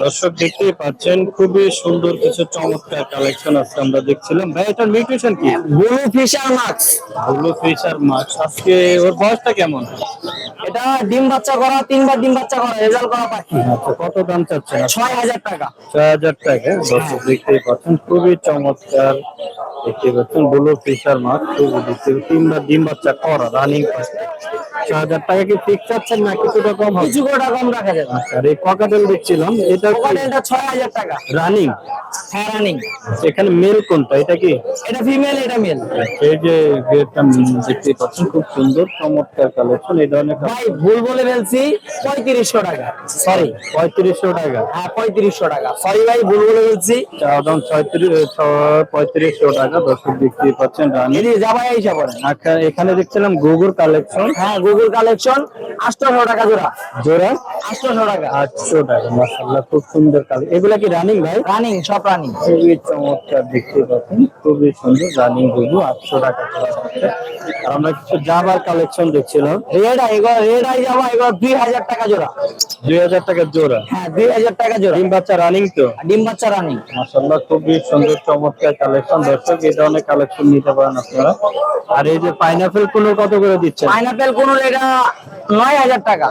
দর্শক দেখতেই পাচ্ছেন খুবই সুন্দর কিছু চমৎকার কালেকশন আছে আমরা দেখছিলাম। ভাই এটার নিউট্রিশন কি? ব্লু ফিশার মাছ। ব্লু ফিশার মাছ। আজকে ওর বয়সটা কেমন? এটা ডিম বাচ্চা করা, তিনবার ডিম বাচ্চা করা, রেজাল্ট করা পাখি। আচ্ছা, কত দাম চাচ্ছেন? ৬,০০০ টাকা। ৬,০০০ টাকা। দর্শক দেখতেই পাচ্ছেন খুবই চমৎকার। দেখতেই পাচ্ছেন ব্লু ফিশার মাছ, খুবই দেখতে তিনবার ডিম বাচ্চা করা রানিং। ৬,০০০ টাকা কি ফিক্স চাচ্ছেন না কিছুটা কম হবে? কিছু টাকা কম রাখা যাবে। আচ্ছা, আর এই ককাটেল দেখছিলাম এটা কোকাটেলটা ৬,০০০ টাকা। রানিং? হ্যাঁ রানিং। এখানে মেল কোনটা, এটা কি? এটা ফিমেল, এটা মেল। এই যে গেটটা দেখতে পাচ্ছেন খুব সুন্দর চমৎকার কালেকশন। এই ধরনের ভাই ভুল বলে ফেলছি, ৩৫০০ টাকা। সরি, ৩৫০০ টাকা। হ্যাঁ ৩৫০০ টাকা। সরি ভাই, ভুল বলে ফেলছি। দাম ৩৫০০ টাকা। দর্শক দেখতেই পাচ্ছেন রানী। এদিকে যাবাই হিসাব করেন। আচ্ছা, এখানে দেখছিলাম গুগল কালেকশন। হ্যাঁ গুগল কালেকশন ৮০০ টাকা জোড়া। জোড়া ৮০০ টাকা। ৮০০ টাকা। মাশাআল্লাহ, খুব সুন্দর কালেকশন। এগুলা কি রানিং ভাই? রানিং, সব রানিং। খুবই চমৎকার দেখতে পাচ্ছেন, খুবই সুন্দর রানিং গুগু ৮০০ টাকা। আর আমরা কিছু জাবার কালেকশন দেখছিলাম। রেড আই, রেড আই যাবা, এগুলো ২০০০ টাকা জোড়া। ২০০০ টাকা জোড়া। হ্যাঁ ২০০০ টাকা জোড়া। ডিম বাচ্চা রানিং তো? ডিম বাচ্চা রানিং। মাশাআল্লাহ, খুবই সুন্দর চমৎকার কালেকশন। দর্শক এই ধরনের কালেকশন নিতে পারেন আপনারা। আর এই যে পাইনাপেল কুনো কত করে দিচ্ছেন? পাইনাপেল কোন এটা ৯,০০০ টাকা।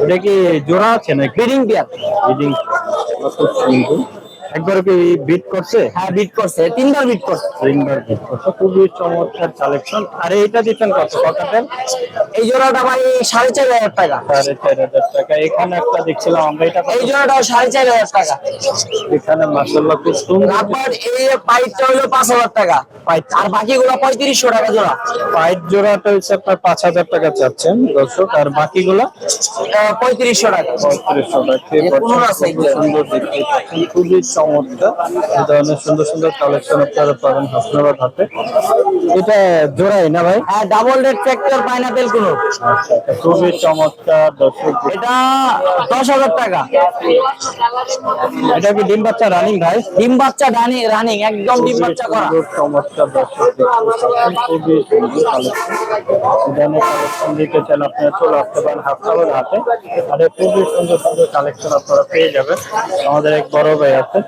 এটা কি জোড়া আছে নাকি? Breeding pair. ব্রিডিং। খুব সুন্দর। একবার কি বিট করছে? হ্যাঁ বিট করছে, তিনবার বিট করছে। তিনবার বিট করছে। খুবই চমৎকার কালেকশন। আর এইটা দিচ্ছেন কত কটাতেন? এই জোড়াটা ভাই ৪,৫০০ টাকা। ৪,৫০০ টাকা। এখানে একটা দেখছিলাম আমরা, এটা এই জোড়াটাও ৪,৫০০ টাকা। এখানে মাশাআল্লাহ খুব সুন্দর। রাবার এই পাইপটা হলো ৫,০০০ টাকা পাইপ, আর বাকিগুলো ৩৫০০ টাকা জোড়া। পাইপ জোড়াটা হচ্ছে আপনার ৫,০০০ টাকা চাচ্ছেন দর্শক, আর বাকিগুলা ৩৫০০ টাকা। ৩৫০০ টাকা। পনেরো আছে সুন্দর দেখতে পাচ্ছেন, খুবই চমৎকার। এই ধরনের সুন্দর সুন্দর কালেকশন আপনারা পাবেন হাসনাবাদ হাটে। এটা জোড়াই না ভাই? হ্যাঁ ডাবল রেড ফ্যাক্টর পাইনাপেল কোন। আচ্ছা, খুবই চমৎকার দর্শক। এটা ১০,০০০ টাকা। এটা কি ডিম বাচ্চা রানিং ভাই? ডিম বাচ্চা রানিং, একদম ডিম বাচ্চা করা। সুন্দর চমৎকার দর্শক দেখতে পাচ্ছেন, খুবই সুন্দর কালেকশন। এই ধরনের কালেকশন দিতে চান আপনারা চলে আসতে পারেন হাসনাবাদ হাটে। আর এই খুবই সুন্দর সুন্দর কালেকশন আপনারা পেয়ে যাবেন। আমাদের এক বড় ভাই আছে।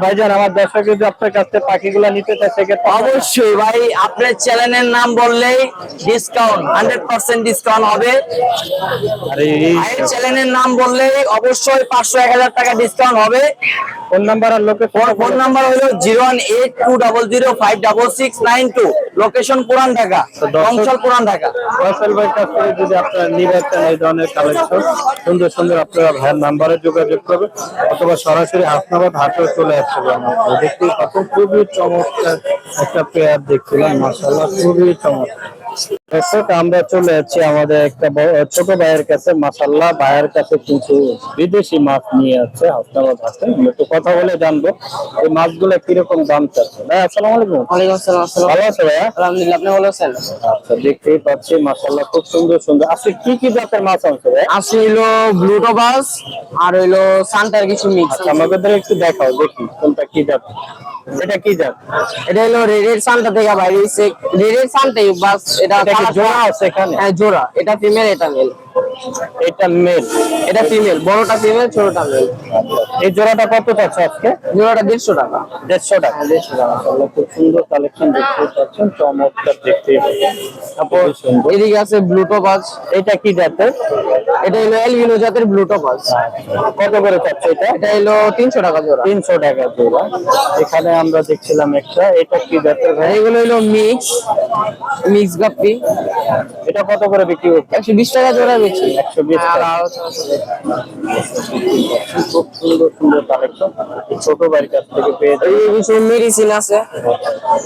ভাইজান, আমার দর্শক যদি আপনার কাছ থেকে পাখিগুলো নিতে চায় সেক্ষেত্রে? অবশ্যই ভাই, আপনার চ্যানেলের নাম বললেই ডিসকাউন্ট, 100% ডিসকাউন্ট হবে। আর এই চ্যানেলের নাম বললেই অবশ্যই ৫০০-১,০০০ টাকা ডিসকাউন্ট হবে। ফোন নাম্বার আর লোকেশন? ফোন নাম্বার হলো 01820069692। লোকেশন পুরান ঢাকা, অঞ্চল পুরান ঢাকা। ফয়সাল ভাইয়ের কাছ থেকে যদি আপনারা নিতে চান এই ধরনের কালেকশন সুন্দর সুন্দর, আপনারা ভাইয়ের নাম্বারে যোগাযোগ করবেন অথবা সরাসরি হাসনাবাদ হাটে চলে আসতে পারেন। দেখতেই পাচ্ছেন খুবই চমৎকার একটা পেয়ার দেখছিলাম, মাশাআল্লাহ খুবই চমৎকার। দর্শক, আমরা চলে যাচ্ছি আমাদের একটা ছোট ভাইয়ের কাছে। মাশাআল্লাহ, ভাইয়ের কাছে কিছু বিদেশি মাছ নিয়ে আছে হাসনাবাদ হাটে। একটু কথা বলে জানবো এই মাছগুলো কিরকম দাম চাচ্ছে। ভাই আসসালামু আলাইকুম। ওয়ালাইকুম আসসালাম। ভালো আছে ভাইয়া? আলহামদুলিল্লাহ, আপনি ভালো আছেন? আচ্ছা, দেখতেই পাচ্ছি মাশাআল্লাহ খুব সুন্দর সুন্দর। আজকে কি কি জাতের মাছ আছে ভাই? আছে হইলো ব্লুটোবাস আর হইলো সান্টার কিছু মিক্স। আচ্ছা, আমাদের একটু দেখাও দেখি কোনটা কি জাত। এটা কি জাত? এটা হলো রেড সান্টা থেকে বাইরে হইছে। রেড সান্টাই বাস। এটা কি জোড়া আছে এখানে? হ্যাঁ জোড়া। এটা ফিমেল, এটা মেল। এটা মেল, এটা ফিমেল, বড়টা ফিমেল, ছোটটা মেল। এই জোড়াটা কত চাচ্ছে আজকে? জোড়াটা ১৫০ টাকা। ১৫০ টাকা। ১৫০ টাকা। মাশাআল্লাহ খুব সুন্দর কালেকশন দেখতে পাচ্ছেন, চমৎকার দেখতে পাচ্ছেন। তারপর এদিকে আছে ব্লুটোবাস। এটা কি জাতের? এটা হলো এলবিনো জাতের ব্লুটোবাস। কত করে চাচ্ছে এটা? এটা হলো ৩০০ টাকা জোড়া। ৩০০ টাকা জোড়া। এখানে আমরা দেখছিলাম একটা, এটা কি জাতের ভাই? এগুলো হলো মিক্স গাপ্পি। এটা কত করে বিক্রি করছে? ১২০ টাকা জোড়া বেশি। ১২০ টাকা। খুব সুন্দর সুন্দর কালেকশন ছোট ভাইয়ের কাছ থেকে পেয়ে যাবেন। এই কিছু মেডিসিন আছে।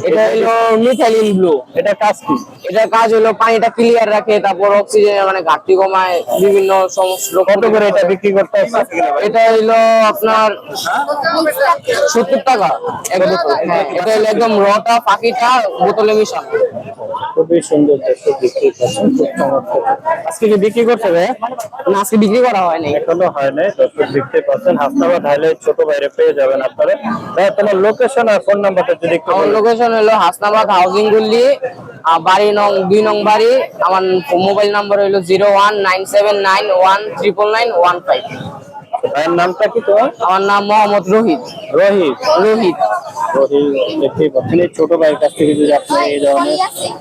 এটা হলো মিথাইলিন ব্লু। এটা কাজ কি? এটা কাজ হলো পানিটা ক্লিয়ার রাখে, তারপর অক্সিজেন মানে ঘাটতি কমায়, বিভিন্ন সমস্যা। কত করে এটা বিক্রি করতে হচ্ছে? এটা হলো আপনার ৭০ টাকা এক বোতল। হ্যাঁ, এটা হলো একদম রটা পাখিটা বোতলে মিশানো। খুবই সুন্দর দর্শক দেখতেই পাচ্ছেন, খুব চমৎকার। আজকে কি বিক্রি করছে ভাই? না, আজকে বিক্রি করা হয়নি। এখনো হয় নাই। দর্শক দেখতে পাচ্ছেন হাসনাবাদ হাইলাইট ছোট বাইরে পেয়ে যাবেন আপনারা। ভাই তোমার লোকেশন আর ফোন নাম্বারটা যদি একটু আমার বলেন। লোকেশন হলো হাসনাবাদ হাউজিং গল্লি, বাড়ি নং ২ নং বাড়ি। আমার মোবাইল নাম্বার হলো 01979139915। ভাইয়ের নামটা কি তোমার? আমার নাম মোহাম্মদ রোহিত। রোহিত। রোহিত। রোহিত দেখতেই পাচ্ছেন এই ছোট ভাইয়ের কাছ থেকে যদি আপনি এই ধরনের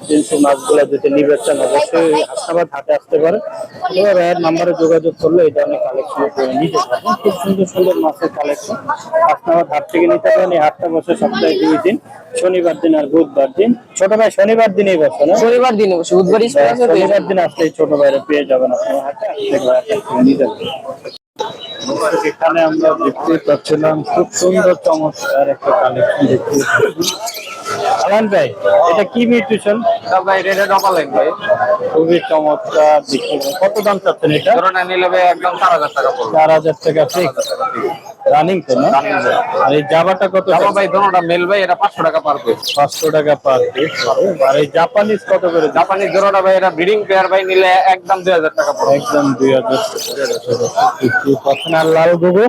তিনশো মাছগুলো যদি নিতে চান অবশ্যই হাসনাবাদ হাটে আসতে পারেন, অথবা ভাইয়ের নাম্বারে যোগাযোগ করলে এই ধরনের কালেকশন করে নিতে পারবেন। খুব সুন্দর সুন্দর মাছের কালেকশন হাসনাবাদ হাট থেকে নিতে পারেন। এই হাটটা বসে সপ্তাহে 2 দিন, শনিবার দিন আর বুধবার দিন। ছোট ভাই শনিবার দিনেই বসে না? শনিবার দিন বসে, বুধবার স্কুল আছে তো। শনিবার দিন আসলে এই ছোট ভাইরা পেয়ে যাবেন আপনি হাটে আসলে নিতে পারবেন। এখানে আমরা দেখতে পাচ্ছিলাম খুব সুন্দর চমৎকার একটা কালেকশন দেখতে আলান ভাই, এটা কি মিউটেশন? ভাই রেডে ডবল লাইন ভাই। খুবই চমৎকার দেখতে। কত দাম চাচ্ছেন এটা? ধরনের নিলে ভাই একদম 4000 টাকা পড়বে। 4000 টাকা ফিক্স রানিং তো না? আর এই জাবাটা কত? জামা ভাই দোনোটা মেল ভাই, এটা 500 টাকা পার পিস। 500 টাকা পার পিস। আর এই জাপানিজ কত করে? জাপানি জোড়াটা ভাই এটা ব্রিডিং পেয়ার ভাই নিলে একদম 2000 টাকা পড়বে। একদম 2000 টাকা। আর লাল গুগু?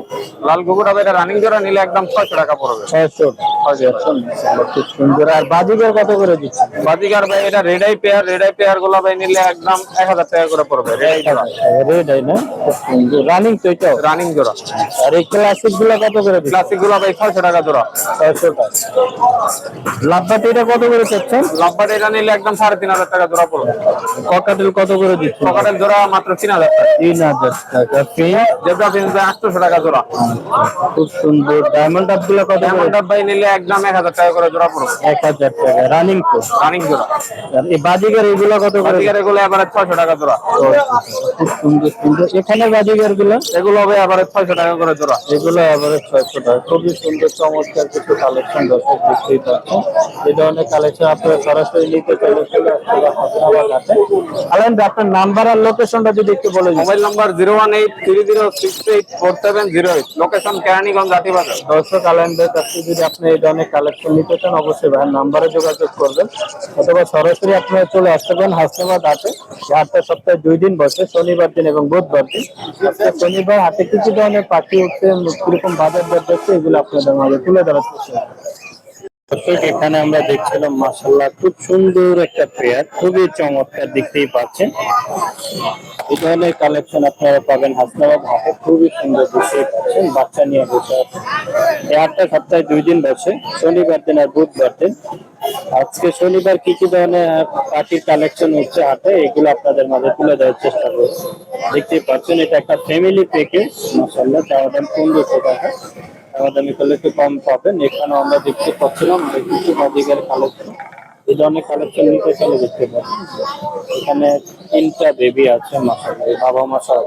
লাল গুগুটা ভাই এটা রানিং জোড়া নিলে একদম 600 টাকা পড়বে। 600। খুব সুন্দর। আর বাজিগার কত করে দিচ্ছেন? বাজিগার ভাই এটা রেড আই পেয়ার গুলো ভাই নিলে একদম 1000 টাকা করে পড়বে। রেড আই জোড়া, রেড আই না? খুব সুন্দর রানিং তো এটাও? রানিং জোড়া। আর এই ক্লাসিক গুলো কত করে দিচ্ছেন? ক্লাসিক গুলো ভাই 600 টাকা জোড়া। 600 টাকা। লাভবাট এটা কত করে চাচ্ছেন? লাভবাট এটা নিলে একদম 3500 টাকা জোড়া পড়বে। ককাটেল কত করে দিচ্ছেন? ককাটেল জোড়া মাত্র 3000 টাকা। 3000 টাকা। ফিঞ্চ? জেব্রা ফিঞ্চ ভাই 800 টাকা জোড়া। খুব সুন্দর। ডায়মন্ড আপ গুলো কত করে? ডায়মন্ড আপ ভাই নিলে একদম 1000 টাকা করে জোড়া পড়বে। 1000 টাকা রানিং তো? রানিং জোড়া। আর এই বাজিগার এগুলো কত করে? বাজিগার এগুলো এবারে 600 টাকা জোড়া। খুব সুন্দর সুন্দর। এখানে বাজিগার গুলো? এগুলো ভাই এবারে 600 টাকা করে জোড়া। এগুলো আবার 600 টাকা। খুবই সুন্দর চমৎকার কিছু কালেকশন দর্শক দেখতেই পাচ্ছেন। এই ধরনের কালেকশন আপনারা সরাসরি নিতে চাইলে চলে আসতে পারেন হাসনাবাদ হাটে। আলেন ভাই, আপনার নাম্বার আর লোকেশনটা যদি একটু বলে দিন। Mobile number 01830684708, location Keraniganj Jatibazar. দর্শক আলেন ভাইয়ের কাছ থেকে যদি আপনি এই ধরনের কালেকশন নিতে চান অবশ্যই ভাইয়ের নাম্বারে যোগাযোগ করবেন, অথবা সরাসরি আপনারা চলে আসতে পারেন হাসনাবাদ হাটে। হাটটা সপ্তাহে 2 দিন বসে, শনিবার দিন এবং বুধবার দিন। আজকে শনিবার হাটে কিছু ধরনের পাখি উঠছে, কিরকম বাজার দর যাচ্ছে এগুলো আপনাদের মাঝে তুলে ধরার চেষ্টা করব। দর্শক এখানে আমরা দেখছিলাম মাশাআল্লাহ খুব সুন্দর একটা পেয়ার, খুবই চমৎকার দেখতেই পাচ্ছেন। এই ধরনের কালেকশন আপনারা পাবেন হাসনাবাদ হাটে। খুবই সুন্দর দেখতেই পাচ্ছেন, বাচ্চা নিয়ে বসে আছে। এই হাটটা সপ্তাহে 2 দিন বসে, শনিবার দিন আর বুধবার দিন। আজকে শনিবার কি কি ধরনের পাখির কালেকশন হচ্ছে হাটে এগুলো আপনাদের মাঝে তুলে দেওয়ার চেষ্টা করব। দেখতেই পাচ্ছেন এটা একটা ফ্যামিলি প্যাকেজ মাশাআল্লাহ, চাওয়া দাম 1500 টাকা। দামি করলে একটু কম পাবেন। এখানে আমরা দেখতে পাচ্ছিলাম কিছু বাজিকার কালেকশন, এই ধরনের কালেকশন নিতে চলে দেখতে পাচ্ছেন। এখানে 3টা বেবি আছে মাশাআল্লাহ, বাবা মা সহ।